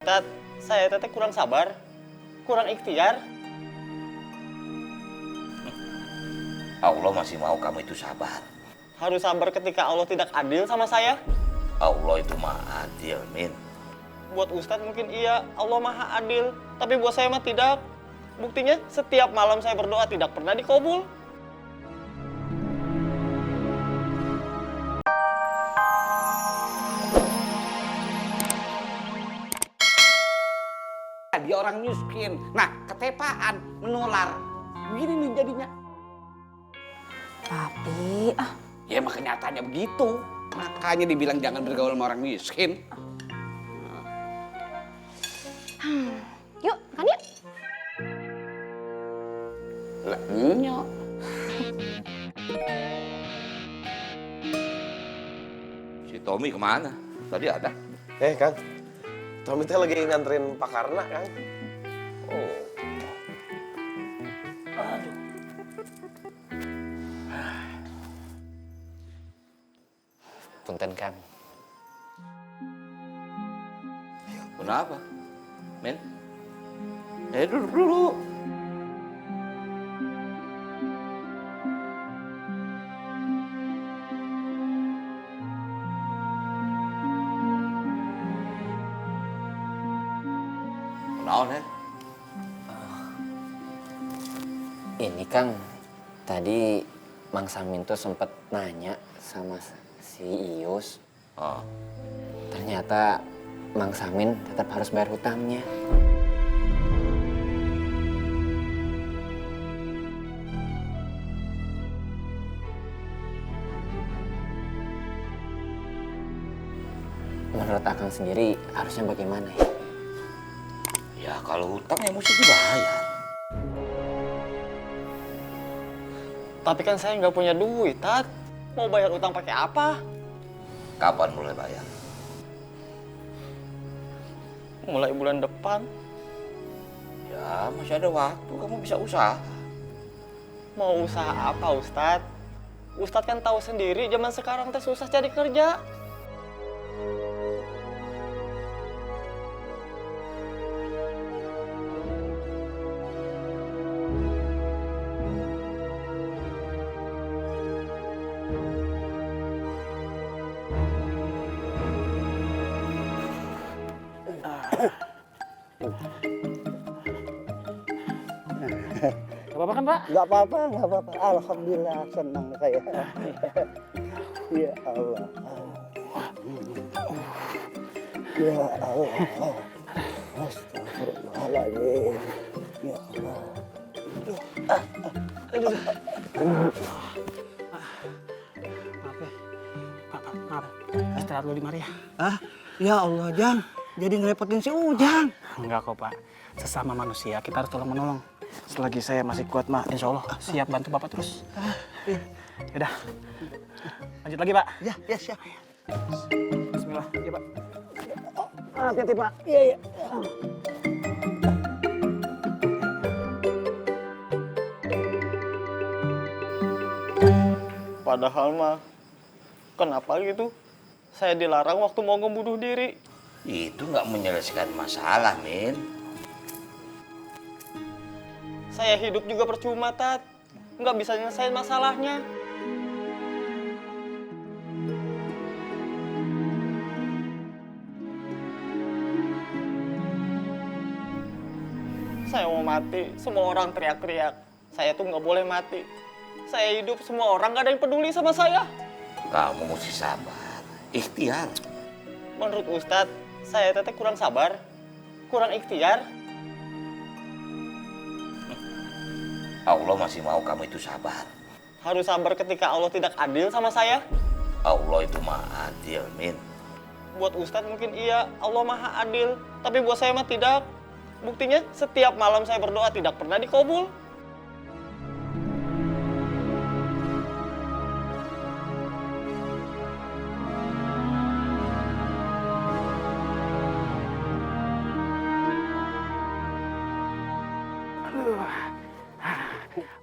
Ustadz, saya teteh kurang sabar, kurang ikhtiar. Allah masih mau kamu itu sabar. Harus sabar ketika Allah tidak adil sama saya. Allah itu maha adil, Min. Buat Ustadz mungkin iya, Allah maha adil. Tapi buat saya mah tidak. Buktinya setiap malam saya berdoa tidak pernah dikabul. Dia orang miskin. Nah, ketepaan menular. Begini nih jadinya. Papi, Ya emang kenyataannya begitu. Makanya dibilang jangan bergaul sama orang miskin. yuk kan yuk. Lah, nyok. Si Tommy kemana? Tadi ada. Kang, Tommy teh lagi nganterin Pak Karna, Kang. Oh. Punten Kang. Kenapa? Men? Duduk dulu. Kenaon, Ini Kang, tadi Mang Samin tuh sempet nanya sama si Ius. Oh. Ternyata Mang Samin tetap harus bayar hutangnya. Menurut Akang sendiri harusnya bagaimana ya? Ya kalau hutang ya mesti dibayar. Tapi kan saya nggak punya duit, Tat. Mau bayar utang pakai apa? Kapan mulai bayar? Mulai bulan depan. Ya masih ada waktu, kamu bisa usaha. Mau usaha apa, Ustadz? Ustadz kan tahu sendiri zaman sekarang teh susah cari kerja. Gak apa-apa kan, Pak? Nggak apa-apa, nggak apa-apa. Alhamdulillah senang saya. Ya Allah. Ya Allah. Astagfirullahaladzim. Ya Allah. Maaf ya. Maaf. Istirahat dulu di mari ya. Ya Allah, Jang. Jadi ngerepotin si Ujang. Enggak kok, Pak. Sesama manusia, kita harus tolong-menolong. Selagi saya masih kuat, mah, insya Allah siap bantu Bapak terus. Yaudah. Lanjut lagi, Pak. Ya, ya siap. Bismillah. Iya, Pak. Hati-hati, Pak. Iya, iya. Padahal mah, kenapa gitu? Saya dilarang waktu mau ngebunuh diri. Itu nggak menyelesaikan masalah, Min. Saya hidup juga percuma, Tat. Nggak bisa nyelesain masalahnya. Saya mau mati, semua orang teriak-teriak. Saya tuh nggak boleh mati. Saya hidup, semua orang nggak ada yang peduli sama saya. Kamu mesti sabar, ikhtiar. Menurut Ustadz, saya teteh kurang sabar, kurang ikhtiar. Allah masih mau kamu itu sabar. Harus sabar ketika Allah tidak adil sama saya. Allah itu maha adil, Min. Buat Ustadz mungkin iya, Allah maha adil. Tapi buat saya mah tidak. Buktinya setiap malam saya berdoa tidak pernah dikabul.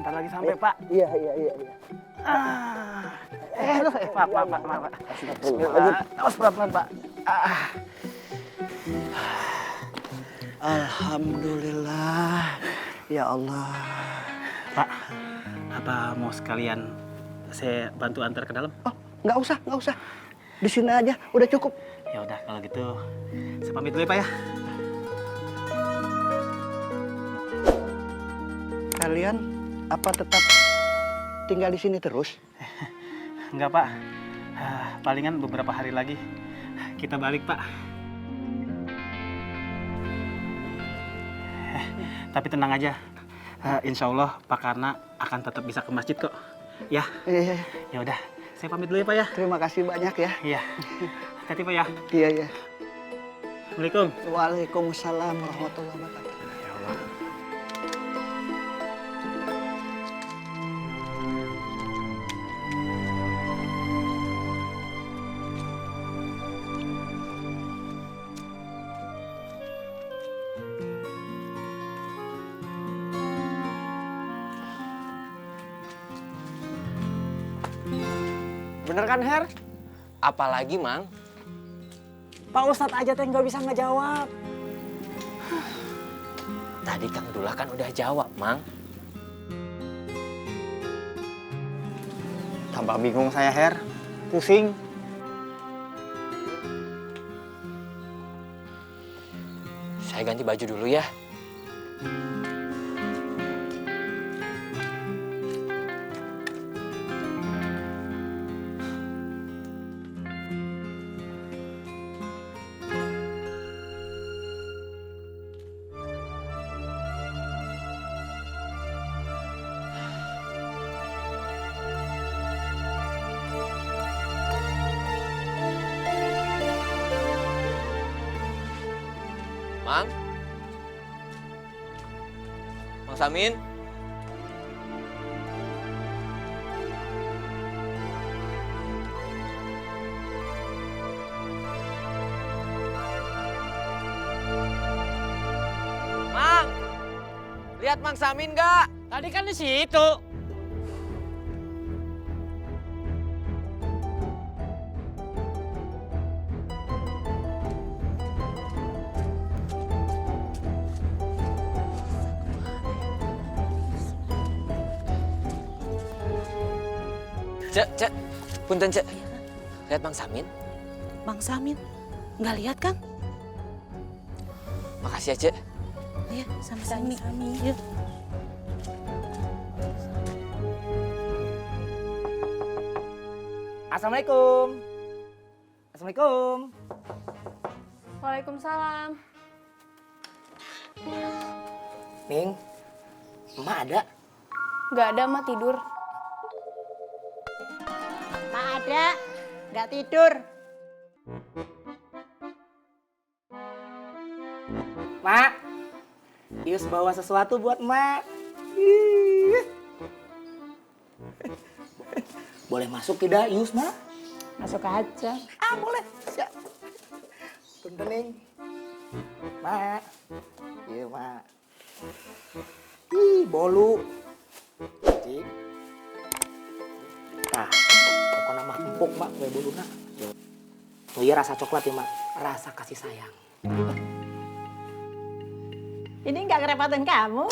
Bentar lagi sampai, Pak. Iya, iya, iya. Pak. Bismillah. Awas pelan-pelan, Pak. Alhamdulillah. Ya Allah. Pak, apa mau sekalian saya bantu antar ke dalam? Oh, nggak usah. Di sini aja, udah cukup. Ya udah kalau gitu saya pamit dulu ya Pak ya. Kalian apa tetap tinggal di sini terus? Enggak Pak, palingan beberapa hari lagi kita balik Pak. Tapi tenang aja, insya Allah Pak Karna akan tetap bisa ke masjid kok. Ya, Iya. ya udah, saya pamit dulu ya Pak ya. Terima kasih banyak ya. Iya, hati-hati Pak ya. Iya. Assalamualaikum. Waalaikumsalam warahmatullahi wabarakatuh. Ya Allah. Bener kan, Her? Apalagi, Mang? Pak Ustadz aja teh nggak bisa ngejawab. Tadi Kang Dula kan udah jawab, Mang. Tambah bingung saya, Her. Pusing. Saya ganti baju dulu ya. Mang? Mang Samin? Mang! Lihat Mang Samin nggak? Tadi kan di situ. Cek. Punten, Cek. Lihat Mang Samin? Bang Samin, nggak lihat kan? Makasih ya, Cek. Iya, sama-sama. Yuk. Assalamualaikum. Assalamualaikum. Waalaikumsalam. Ning, Emak ada? Nggak ada, Mak tidur. Mak ada, nggak tidur. Mak, Yus bawa sesuatu buat Mak. Boleh masuk tidak, Yus, Mak? Masuk aja. Ah, boleh. Siap. Punten, Ning. Mak. Iya, Mak. Ih, bolu. Cik. Nah, pokoknya mah empuk, Mak, kue boluna. Oh iya, rasa coklat ya, Mak. Rasa kasih sayang. Ini nggak ngerepotin kamu.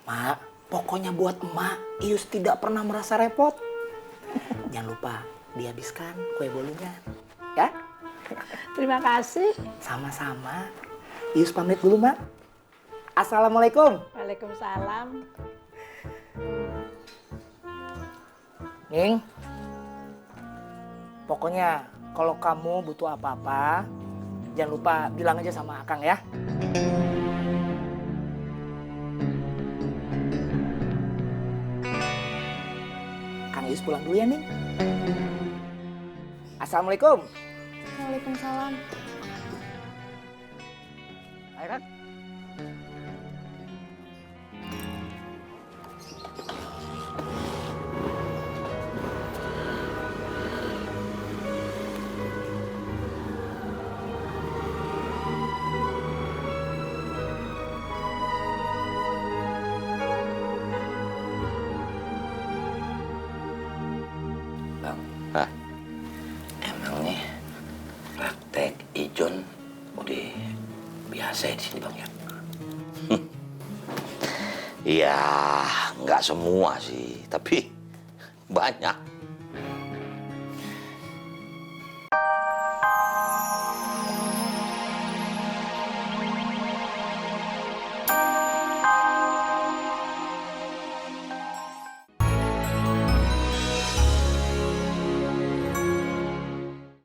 Mak, pokoknya buat emak, Ius tidak pernah merasa repot. Jangan lupa dihabiskan kue bolunya. Ya? Terima kasih. Sama-sama. Ius pamit dulu, Mak. Assalamualaikum. Waalaikumsalam. Ning, pokoknya kalau kamu butuh apa-apa, jangan lupa bilang aja sama Akang ya. Kang Ius pulang dulu ya, Ning. Assalamualaikum. Waalaikumsalam. Ayo, Ran. Bang, emangnya praktek ijon udah biasa ya di sini Bang ya? Iya, nggak semua sih, tapi banyak.